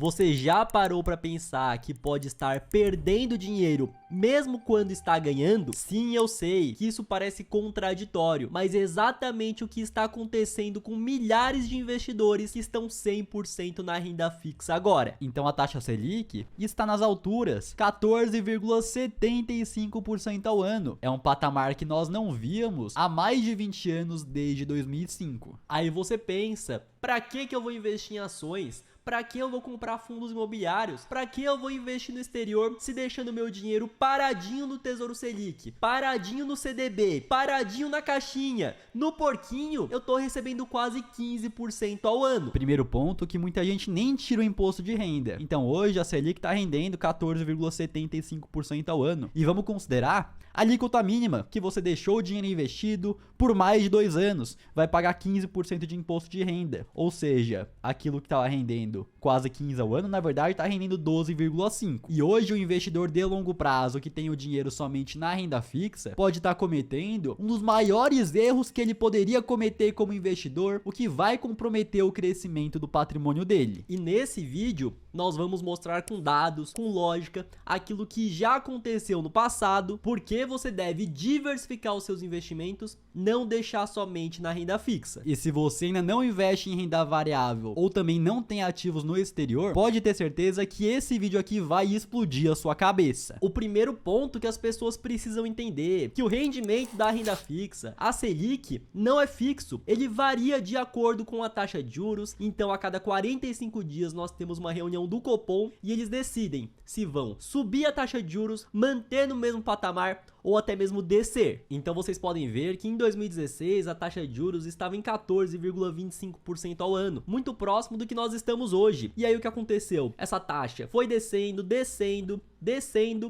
Você já parou para pensar que pode estar perdendo dinheiro mesmo quando está ganhando? Sim, eu sei que isso parece contraditório, mas é exatamente o que está acontecendo com milhares de investidores que estão 100% na renda fixa agora. Então a taxa Selic está nas alturas, 14,75% ao ano. É um patamar que nós não víamos há mais de 20 anos desde 2005. Aí você pensa, para que eu vou investir em ações? Para que eu vou comprar fundos imobiliários? Para que eu vou investir no exterior se deixando meu dinheiro paradinho no Tesouro Selic, paradinho no CDB, paradinho na caixinha? No porquinho, eu tô recebendo quase 15% ao ano. Primeiro ponto, que muita gente nem tira o imposto de renda. Então hoje a Selic está rendendo 14,75% ao ano. E vamos considerar a alíquota mínima, que você deixou o dinheiro investido por mais de 2 anos, vai pagar 15% de imposto de renda. Ou seja, aquilo que estava rendendo quase 15 ao ano, na verdade está rendendo 12,5. E hoje o investidor de longo prazo que tem o dinheiro somente na renda fixa pode estar cometendo um dos maiores erros que ele poderia cometer como investidor, o que vai comprometer o crescimento do patrimônio dele. E nesse vídeo nós vamos mostrar com dados, com lógica, aquilo que já aconteceu no passado, porque você deve diversificar os seus investimentos, não deixar somente na renda fixa. E se você ainda não investe em renda variável ou também não tem ativos no exterior, pode ter certeza que esse vídeo aqui vai explodir a sua cabeça. O primeiro ponto que as pessoas precisam entender é que o rendimento da renda fixa, a Selic, não é fixo, ele varia de acordo com a taxa de juros. Então a cada 45 dias nós temos uma reunião do Copom e eles decidem se vão subir a taxa de juros, manter no mesmo patamar ou até mesmo descer. Então vocês podem ver que em 2016 a taxa de juros estava em 14,25% ao ano, muito próximo do que nós estamos hoje. E aí o que aconteceu? Essa taxa foi descendo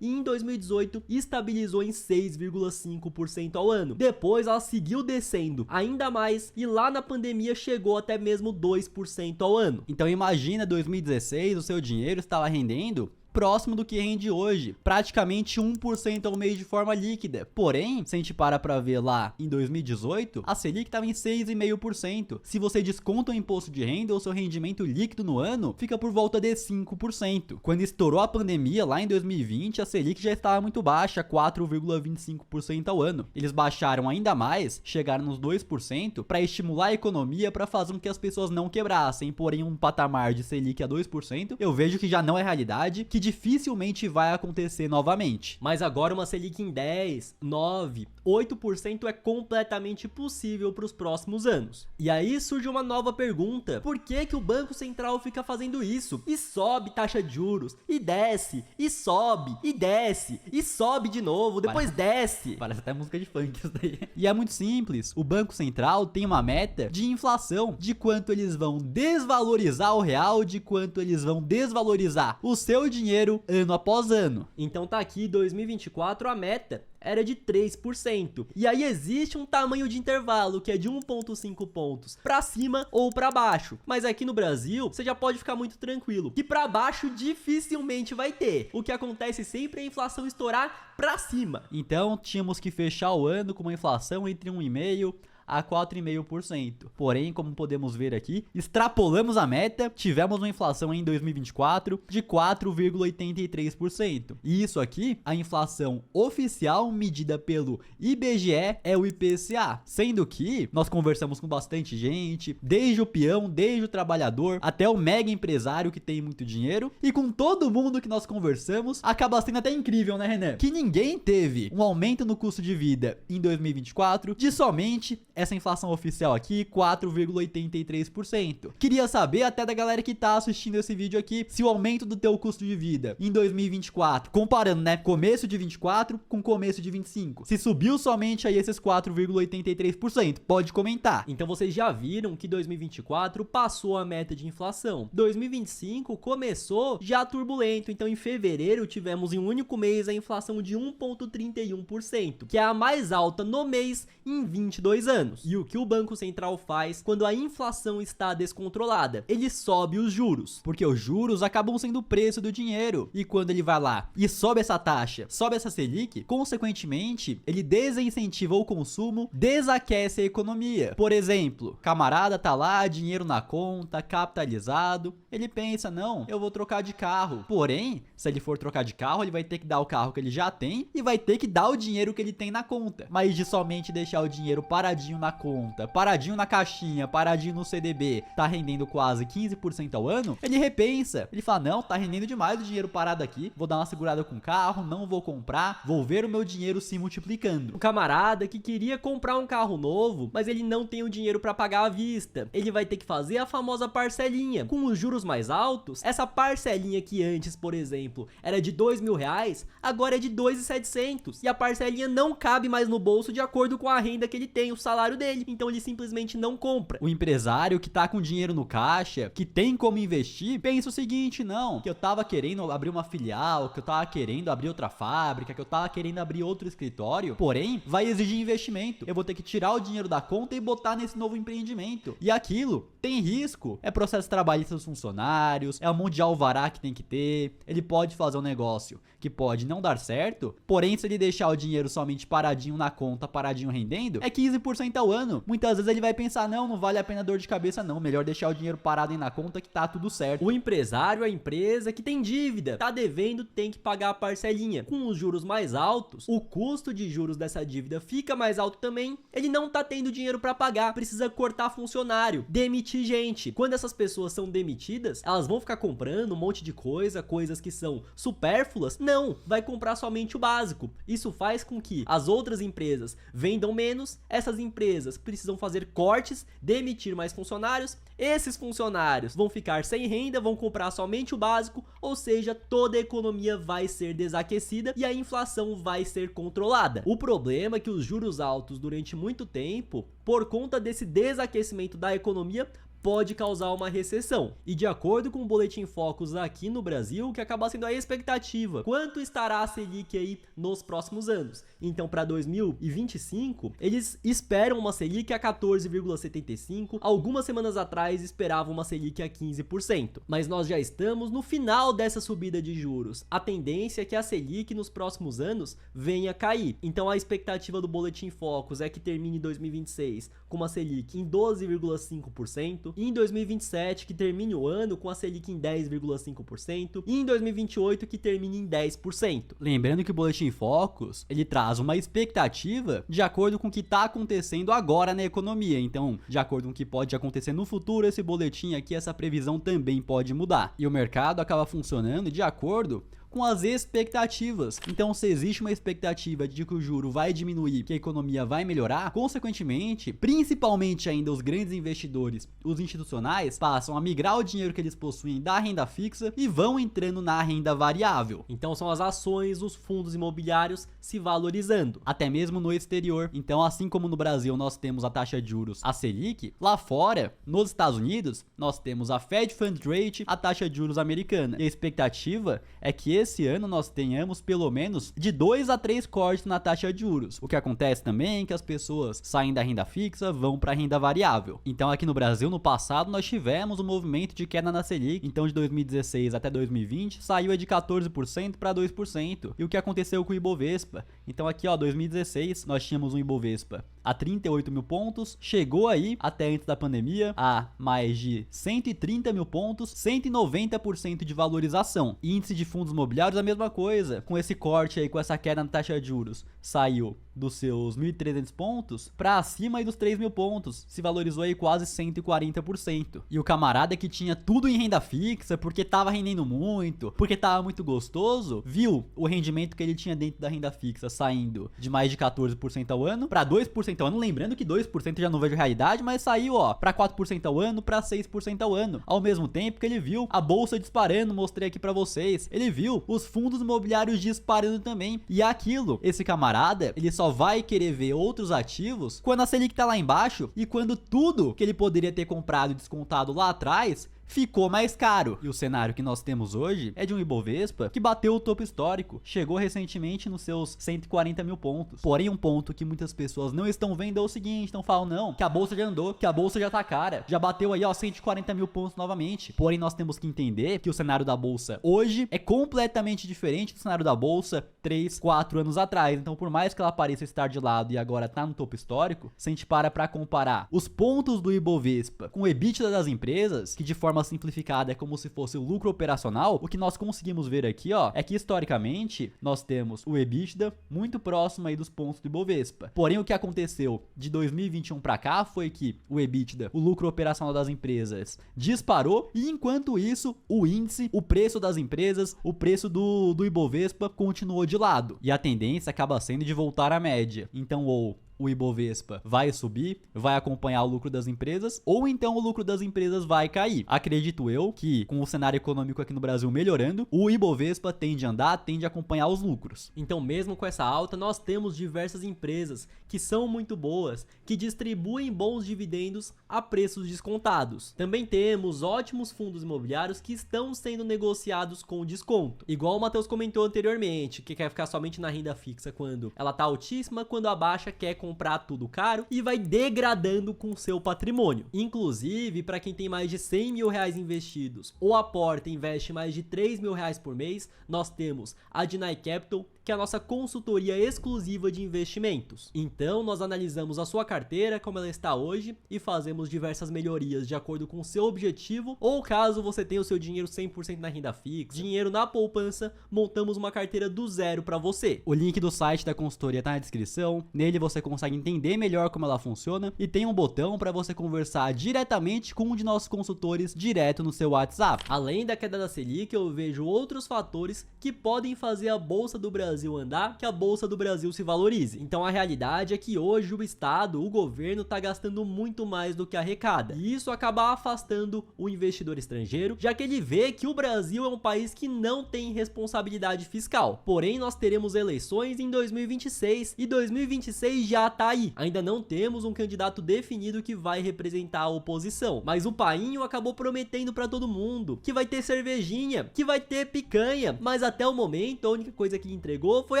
e em 2018 estabilizou em 6,5% ao ano. Depois ela seguiu descendo ainda mais e lá na pandemia chegou até mesmo 2% ao ano. Então imagina 2016, o seu dinheiro estava rendendo próximo do que rende hoje, praticamente 1% ao mês de forma líquida. Porém, se a gente para ver lá em 2018, a Selic estava em 6,5%. Se você desconta o imposto de renda, o seu rendimento líquido no ano fica por volta de 5%. Quando estourou a pandemia lá em 2020, a Selic já estava muito baixa, 4,25% ao ano. Eles baixaram ainda mais, chegaram nos 2% para estimular a economia, para fazer com que as pessoas não quebrassem. Porém, um patamar de Selic a 2%, eu vejo que já não é realidade, que dificilmente vai acontecer novamente. Mas agora uma Selic em 10, 9, 8% é completamente possível para os próximos anos. E aí surge uma nova pergunta: por que o Banco Central fica fazendo isso? E sobe taxa de juros, e desce, e sobe, e desce, e sobe de novo, depois desce. Parece até música de funk isso daí. E é muito simples, o Banco Central tem uma meta de inflação, de quanto eles vão desvalorizar o real, de quanto eles vão desvalorizar o seu dinheiro ano após ano. Então tá aqui, 2024 a meta era de 3%. E aí existe um tamanho de intervalo que é de 1,5 pontos para cima ou para baixo. Mas aqui no Brasil, você já pode ficar muito tranquilo que para baixo dificilmente vai ter. O que acontece sempre é a inflação estourar para cima. Então tínhamos que fechar o ano com uma inflação entre 1,5% a 4,5%. Porém, como podemos ver aqui, extrapolamos a meta, tivemos uma inflação em 2024 de 4,83%. E isso aqui, a inflação oficial medida pelo IBGE é o IPCA, sendo que nós conversamos com bastante gente, desde o peão, desde o trabalhador, até o mega empresário que tem muito dinheiro, e com todo mundo que nós conversamos, acaba sendo até incrível, né, Renan? Que ninguém teve um aumento no custo de vida em 2024 de somente essa inflação oficial aqui, 4,83%. Queria saber até da galera que tá assistindo esse vídeo aqui, se o aumento do teu custo de vida em 2024, comparando, né, começo de 24 com começo de 25, se subiu somente aí esses 4,83%, pode comentar. Então vocês já viram que 2024 passou a meta de inflação. 2025 começou já turbulento, então em fevereiro tivemos em um único mês a inflação de 1,31%, que é a mais alta no mês em 22 anos. anos. E o que o Banco Central faz quando a inflação está descontrolada? Ele sobe os juros. Porque os juros acabam sendo o preço do dinheiro. E quando ele vai lá e sobe essa taxa, sobe essa Selic, consequentemente, ele desincentiva o consumo, desaquece a economia. Por exemplo, camarada tá lá, dinheiro na conta, capitalizado, ele pensa, não, eu vou trocar de carro. Porém, se ele for trocar de carro, ele vai ter que dar o carro que ele já tem e vai ter que dar o dinheiro que ele tem na conta. Mas de somente deixar o dinheiro paradinho na conta, paradinho na caixinha, paradinho no CDB, tá rendendo quase 15% ao ano, ele repensa. Ele fala, não, tá rendendo demais o dinheiro parado aqui, vou dar uma segurada com o carro, não vou comprar, vou ver o meu dinheiro se multiplicando. O camarada que queria comprar um carro novo, mas ele não tem o dinheiro para pagar à vista, ele vai ter que fazer a famosa parcelinha. Com os juros mais altos, essa parcelinha que antes, por exemplo, era de R$2.000, agora é de 2.700. E a parcelinha não cabe mais no bolso de acordo com a renda que ele tem, o salário dele. Então ele simplesmente não compra. O empresário que tá com dinheiro no caixa, que tem como investir, pensa o seguinte, não, que eu tava querendo abrir uma filial, que eu tava querendo abrir outra fábrica, que eu tava querendo abrir outro escritório, porém, vai exigir investimento. Eu vou ter que tirar o dinheiro da conta e botar nesse novo empreendimento. E aquilo tem risco. É processo trabalhista dos funcionários, é um monte de alvará que tem que ter. Ele pode fazer um negócio que pode não dar certo, porém, se ele deixar o dinheiro somente paradinho na conta, paradinho rendendo, é 15% ao ano. Muitas vezes ele vai pensar, não vale a pena dor de cabeça não, melhor deixar o dinheiro parado aí na conta que tá tudo certo. O empresário, a empresa que tem dívida, tá devendo, tem que pagar a parcelinha. Com os juros mais altos, o custo de juros dessa dívida fica mais alto também, ele não tá tendo dinheiro para pagar, precisa cortar funcionário, demitir gente. Quando essas pessoas são demitidas, elas vão ficar comprando um monte de coisas que são supérfluas? Não, vai comprar somente o básico. Isso faz com que as outras empresas vendam menos, essas empresas precisam fazer cortes, demitir mais funcionários, esses funcionários vão ficar sem renda, vão comprar somente o básico, ou seja, toda a economia vai ser desaquecida e a inflação vai ser controlada. O problema é que os juros altos durante muito tempo, por conta desse desaquecimento da economia, pode causar uma recessão. E de acordo com o Boletim Focus aqui no Brasil, o que acaba sendo a expectativa, quanto estará a Selic aí nos próximos anos? Então, para 2025, eles esperam uma Selic a 14,75%. Algumas semanas atrás esperavam uma Selic a 15%. Mas nós já estamos no final dessa subida de juros. A tendência é que a Selic nos próximos anos venha cair. Então, a expectativa do Boletim Focus é que termine 2026 com uma Selic em 12,5%. E em 2027 que termine o ano com a Selic em 10,5% e em 2028 que termine em 10%. Lembrando que o Boletim Focus, ele traz uma expectativa de acordo com o que está acontecendo agora na economia. Então, de acordo com o que pode acontecer no futuro, esse boletim aqui, essa previsão também pode mudar. E o mercado acaba funcionando de acordo com as expectativas. Então, se existe uma expectativa de que o juro vai diminuir, que a economia vai melhorar, consequentemente, principalmente ainda os grandes investidores, os institucionais, passam a migrar o dinheiro que eles possuem da renda fixa e vão entrando na renda variável. Então, são as ações, os fundos imobiliários se valorizando, até mesmo no exterior. Então, assim como no Brasil nós temos a taxa de juros, a Selic, lá fora, nos Estados Unidos, nós temos a Fed Funds Rate, a taxa de juros americana. E a expectativa é que esse ano nós tenhamos pelo menos de 2 a 3 cortes na taxa de juros. O que acontece também é que as pessoas saem da renda fixa, vão para a renda variável. Então aqui no Brasil, no passado, nós tivemos um movimento de queda na Selic. Então de 2016 até 2020, saiu de 14% para 2%. E o que aconteceu com o Ibovespa? Então aqui, ó, 2016, nós tínhamos um Ibovespa a 38 mil pontos, chegou aí, até antes da pandemia, a mais de 130 mil pontos, 190% de valorização. Índice de fundos imobiliários, a mesma coisa, com esse corte aí, com essa queda na taxa de juros, saiu dos seus 1.300 pontos para acima aí dos 3.000 pontos, se valorizou aí quase 140%. E o camarada que tinha tudo em renda fixa, porque tava rendendo muito, porque tava muito gostoso, viu o rendimento que ele tinha dentro da renda fixa saindo de mais de 14% ao ano para 2% ao ano, lembrando que 2% já não vejo realidade, mas saiu, ó, para 4% ao ano, para 6% ao ano. Ao mesmo tempo que ele viu a bolsa disparando, mostrei aqui para vocês, ele viu os fundos imobiliários disparando também. E aquilo, esse camarada, ele só vai querer ver outros ativos quando a Selic tá lá embaixo e quando tudo que ele poderia ter comprado e descontado lá atrás ficou mais caro. E o cenário que nós temos hoje é de um Ibovespa que bateu o topo histórico, chegou recentemente nos seus 140 mil pontos. Porém, um ponto que muitas pessoas não estão vendo é o seguinte, não falam não, que a bolsa já andou, que a bolsa já tá cara, já bateu aí 140 mil pontos novamente. Porém, nós temos que entender que o cenário da bolsa hoje é completamente diferente do cenário da bolsa 3, 4 anos atrás. Então, por mais que ela pareça estar de lado e agora tá no topo histórico, se a gente para comparar os pontos do Ibovespa com o EBITDA das empresas, que de forma simplificada é como se fosse o lucro operacional, o que nós conseguimos ver aqui, é que historicamente nós temos o EBITDA muito próximo aí dos pontos do Ibovespa. Porém, o que aconteceu de 2021 para cá foi que o EBITDA, o lucro operacional das empresas, disparou e enquanto isso, o índice, o preço das empresas, o preço do Ibovespa continuou de lado. E a tendência acaba sendo de voltar à média. Então, ou o Ibovespa vai subir, vai acompanhar o lucro das empresas, ou então o lucro das empresas vai cair. Acredito eu que, com o cenário econômico aqui no Brasil melhorando, o Ibovespa tende a andar, tende a acompanhar os lucros. Então, mesmo com essa alta, nós temos diversas empresas que são muito boas, que distribuem bons dividendos a preços descontados. Também temos ótimos fundos imobiliários que estão sendo negociados com desconto. Igual o Matheus comentou anteriormente, que quer ficar somente na renda fixa quando ela tá altíssima, quando a baixa quer comprar tudo caro e vai degradando com seu patrimônio. Inclusive, para quem tem mais de 100 mil reais investidos ou a Porta investe mais de 3 mil reais por mês, nós temos a Dinai Capital, que é a nossa consultoria exclusiva de investimentos. Então, nós analisamos a sua carteira, como ela está hoje, e fazemos diversas melhorias de acordo com o seu objetivo, ou caso você tenha o seu dinheiro 100% na renda fixa, dinheiro na poupança, montamos uma carteira do zero para você. O link do site da consultoria está na descrição, nele você consegue entender melhor como ela funciona e tem um botão para você conversar diretamente com um de nossos consultores direto no seu WhatsApp. Além da queda da Selic, eu vejo outros fatores que podem fazer a Bolsa do Brasil andar, que a Bolsa do Brasil se valorize. Então a realidade é que hoje o Estado, o governo tá gastando muito mais do que arrecada. E isso acaba afastando o investidor estrangeiro, já que ele vê que o Brasil é um país que não tem responsabilidade fiscal. Porém, nós teremos eleições em 2026 e 2026 já tá aí. Ainda não temos um candidato definido que vai representar a oposição, mas o painho acabou prometendo pra todo mundo que vai ter cervejinha, que vai ter picanha, mas até o momento a única coisa que ele entregou foi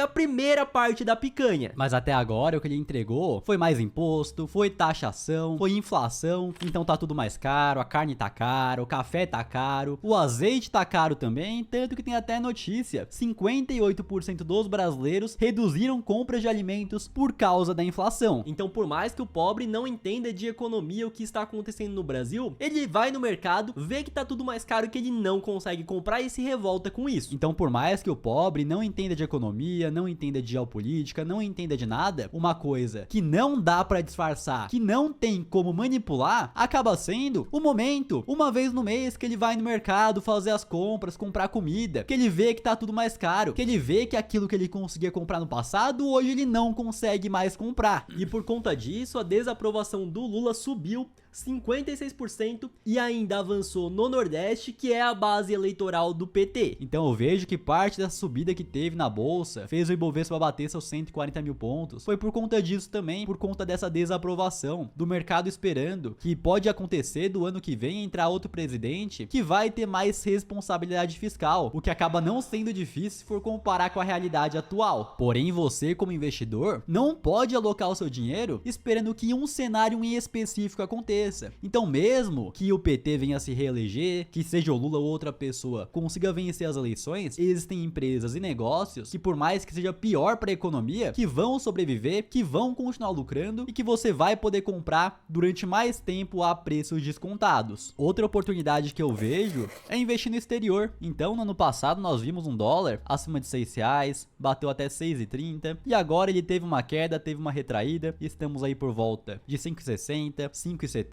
a primeira parte da picanha. Mas até agora o que ele entregou foi mais imposto, foi taxação, foi inflação, então tá tudo mais caro, a carne tá cara, o café tá caro, o azeite tá caro também, tanto que tem até notícia, 58% dos brasileiros reduziram compras de alimentos por causa da inflação. Então, por mais que o pobre não entenda de economia o que está acontecendo no Brasil, ele vai no mercado, vê que tá tudo mais caro que ele não consegue comprar e se revolta com isso. Então, por mais que o pobre não entenda de economia, não entenda de geopolítica, não entenda de nada, uma coisa que não dá pra disfarçar, que não tem como manipular, acaba sendo o momento, uma vez no mês que ele vai no mercado fazer as compras, comprar comida, que ele vê que tá tudo mais caro, que ele vê que aquilo que ele conseguia comprar no passado, hoje ele não consegue mais comprar. E por conta disso, a desaprovação do Lula subiu 56% e ainda avançou no Nordeste, que é a base eleitoral do PT. Então eu vejo que parte dessa subida que teve na bolsa fez o Ibovespa bater seus 140 mil pontos. Foi por conta disso também, por conta dessa desaprovação do mercado, esperando que pode acontecer do ano que vem entrar outro presidente que vai ter mais responsabilidade fiscal, o que acaba não sendo difícil se for comparar com a realidade atual. Porém, você como investidor não pode alocar o seu dinheiro esperando que um cenário em específico aconteça. Então, mesmo que o PT venha a se reeleger, que seja o Lula ou outra pessoa consiga vencer as eleições, existem empresas e negócios que, por mais que seja pior para a economia, que vão sobreviver, que vão continuar lucrando e que você vai poder comprar durante mais tempo a preços descontados. Outra oportunidade que eu vejo é investir no exterior. Então, no ano passado nós vimos um dólar acima de R$6, bateu até 6,30 e agora ele teve uma queda, teve uma retraída e estamos aí por volta de 5,60, 5,70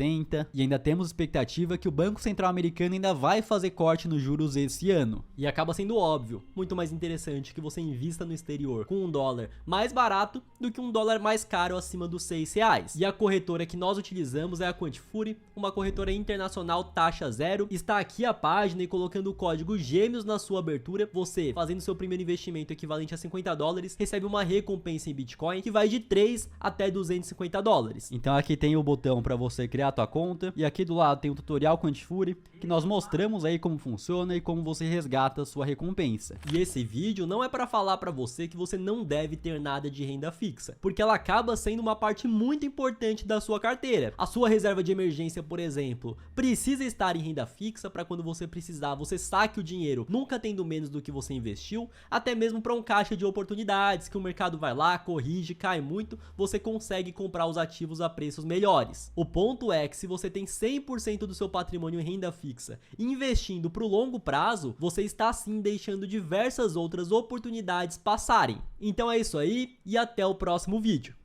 e ainda temos expectativa que o Banco Central Americano ainda vai fazer corte nos juros esse ano. E acaba sendo óbvio, muito mais interessante que você invista no exterior com um dólar mais barato do que um dólar mais caro acima dos R$6. E a corretora que nós utilizamos é a Quantifury, uma corretora internacional taxa zero. Está aqui a página e colocando o código GêMEOS na sua abertura, você fazendo seu primeiro investimento equivalente a $50, recebe uma recompensa em Bitcoin que vai de 3 até $250. Então aqui tem o botão para você criar criar a tua conta. E aqui do lado tem o tutorial Quantifuri, que nós mostramos aí como funciona e como você resgata a sua recompensa. E esse vídeo não é para falar para você que você não deve ter nada de renda fixa, porque ela acaba sendo uma parte muito importante da sua carteira. A sua reserva de emergência, por exemplo, precisa estar em renda fixa para quando você precisar, você saque o dinheiro, nunca tendo menos do que você investiu, até mesmo para um caixa de oportunidades, que o mercado vai lá, corrige, cai muito, você consegue comprar os ativos a preços melhores. O ponto é que se você tem 100% do seu patrimônio em renda fixa investindo para o longo prazo, você está sim deixando diversas outras oportunidades passarem. Então é isso aí e até o próximo vídeo.